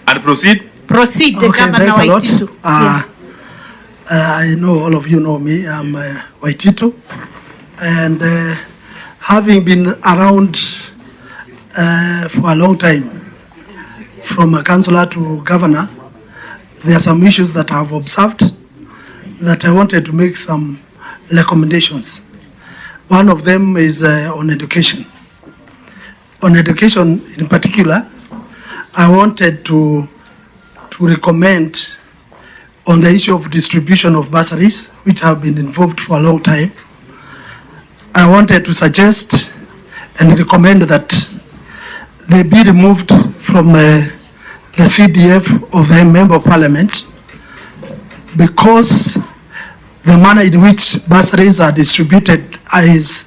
And proceed. Proceed, the Okay, Governor thanks a lot. Waititu. I know all of you know me. I'm Waititu, and having been around for a long time, from a councillor to governor, there are some issues that I have observed that I wanted to make some recommendations. One of them is on education. On education in particular, I wanted to recommend on the issue of distribution of bursaries, which have been involved for a long time. I wanted to suggest and recommend that they be removed from the CDF of the Member of Parliament, because the manner in which bursaries are distributed is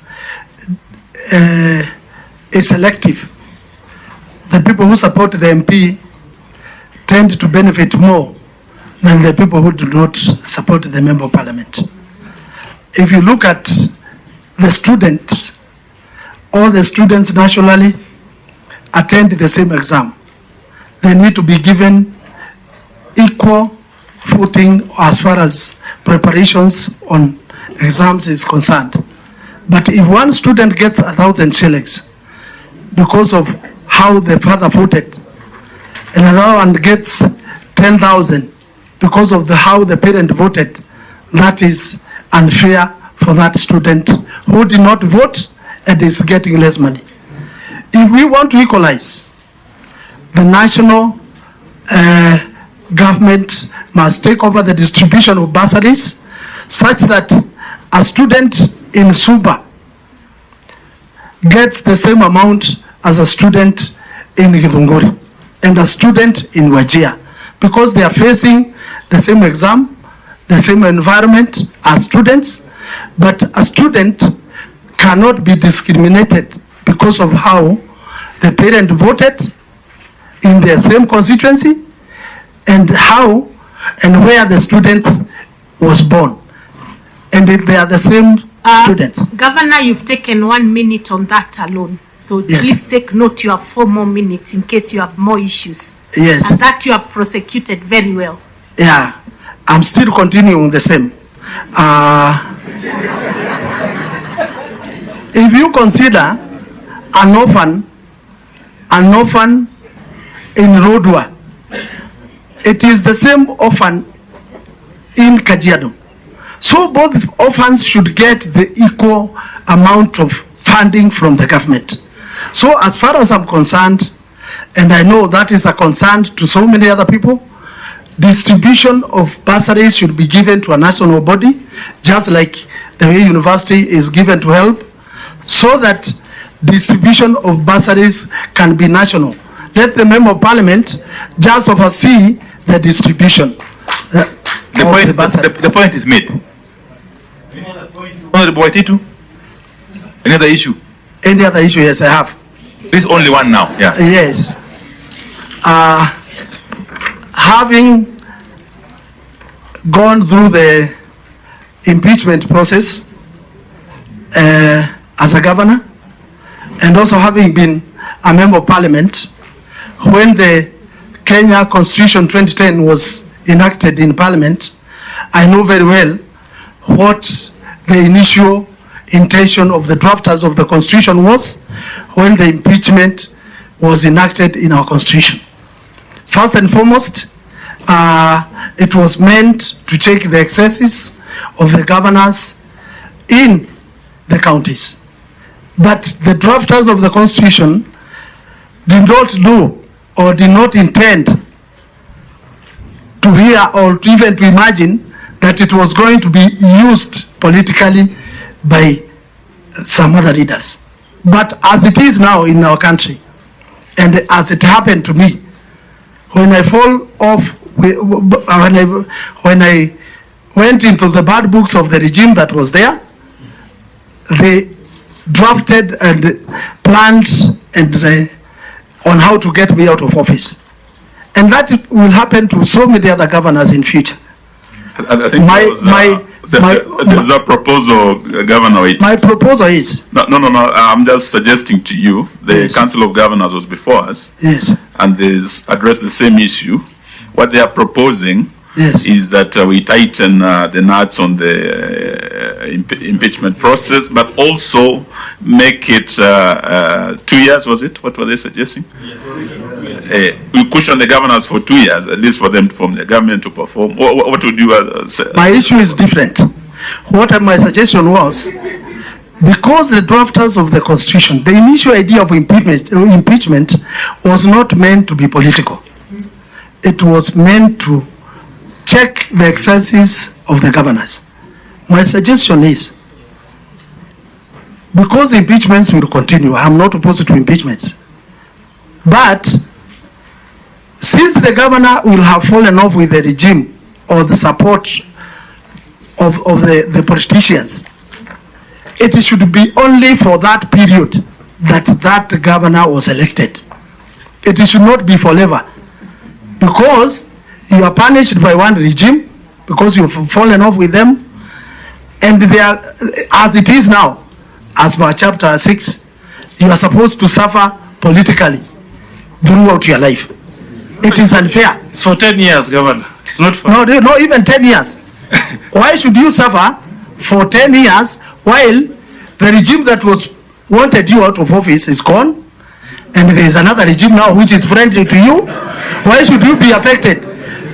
selective. The people who support the MP tend to benefit more than the people who do not support the Member of Parliament. If you look at the students, all the students nationally attend the same exam. They need to be given equal footing as far as preparations on exams is concerned. But if one student gets 1,000 shillings because of how the father voted, and another one gets 10,000 because of how the parent voted, that is unfair for that student who did not vote and is getting less money. If we want to equalize, the national government must take over the distribution of bursaries such that a student in Suba gets the same amount as a student in Githunguri and a student in Wajir, because they are facing the same exam, the same environment as students. But a student cannot be discriminated because of how the parent voted in the same constituency and how and where the student was born. And if they are the same students. Governor, you've taken 1 minute on that alone. So Yes. Please take note, you have 4 more minutes in case you have more issues. Yes. And that you have prosecuted very well. Yeah, I'm still continuing the same. If you consider an orphan in Rodwa, it is the same orphan in Kajiado. So both orphans should get the equal amount of funding from the government. So as far as I'm concerned, and I know that is a concern to so many other people, distribution of bursaries should be given to a national body, just like the way university is given to help, so that distribution of bursaries can be national. Let the Member of Parliament just oversee the distribution. The point is made. Honorable Waititu, any other issue? Any other issue? Yes, I have. This is only one now. Yeah. Yes. Having gone through the impeachment process as a governor, and also having been a Member of Parliament, when the Kenya Constitution 2010 was enacted in Parliament, I know very well what the initial intention of the drafters of the Constitution was when the impeachment was enacted in our Constitution. First and foremost, it was meant to check the excesses of the governors in the counties. But the drafters of the Constitution did not do or did not intend to hear or even to imagine that it was going to be used politically by some other leaders. But as it is now in our country, and as it happened to me, when I fall off, when I went into the bad books of the regime that was there, they drafted and planned and on how to get me out of office. And that will happen to so many other governors in future. I think there's a proposal, Governor Waititu. My proposal is... No, I'm just suggesting to you, the Council of Governors was before us. Yes. And they addressed the same issue. What they are proposing is that we tighten the knots on the impeachment process, but also make it 2 years, was it? What were they suggesting? We push on the governors for 2 years, at least for them to form the government to perform. What would you say? My issue is different. What my suggestion was, because the drafters of the Constitution, the initial idea of impeachment was not meant to be political. It was meant to check the excesses of the governors. My suggestion is, because impeachments will continue, I'm not opposed to impeachments, but since the governor will have fallen off with the regime or the support of the politicians, it should be only for that period that governor was elected. It should not be forever, because you are punished by one regime because you've fallen off with them, and they are, as it is now, as per chapter 6, you are supposed to suffer politically throughout your life. It is unfair. It's for 10 years, Governor. It's not for... No, even 10 years. Why should you suffer for 10 years while the regime that wanted you out of office is gone, and there is another regime now which is friendly to you? Why should you be affected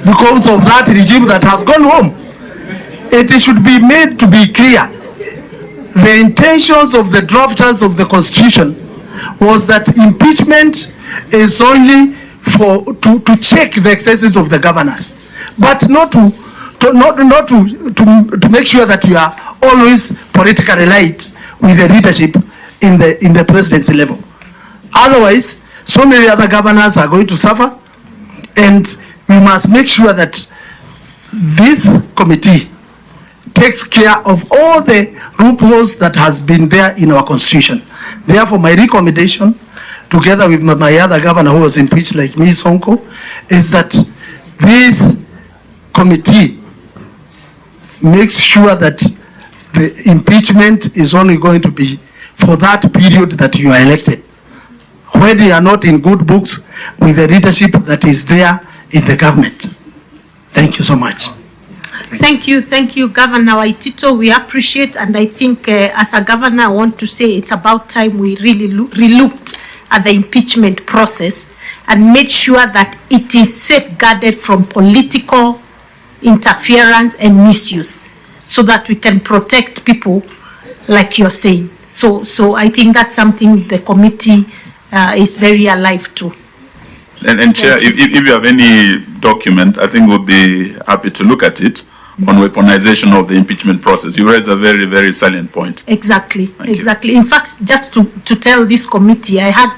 because of that regime that has gone home? It should be made to be clear. The intentions of the drafters of the Constitution was that impeachment is only to check the excesses of the governors, but not to make sure that you are always politically right with the leadership in the presidency level. Otherwise, so many other governors are going to suffer, and we must make sure that this committee takes care of all the loopholes that has been there in our Constitution. Therefore, my recommendation, together with my other governor who was impeached like me, Sonko, is that this committee makes sure that the impeachment is only going to be for that period that you are elected, when you are not in good books with the leadership that is there in the government. Thank you so much. Thank you, Governor Waititu. We appreciate, and I think as a governor, I want to say it's about time we really relooked at the impeachment process and made sure that it is safeguarded from political interference and misuse, so that we can protect people like you're saying. So I think that's something the committee is very alive to. And Chair, if you have any document, I think we'll be happy to look at it on weaponization of the impeachment process. You raised a very, very salient point. Exactly. In fact, just to tell this committee, I had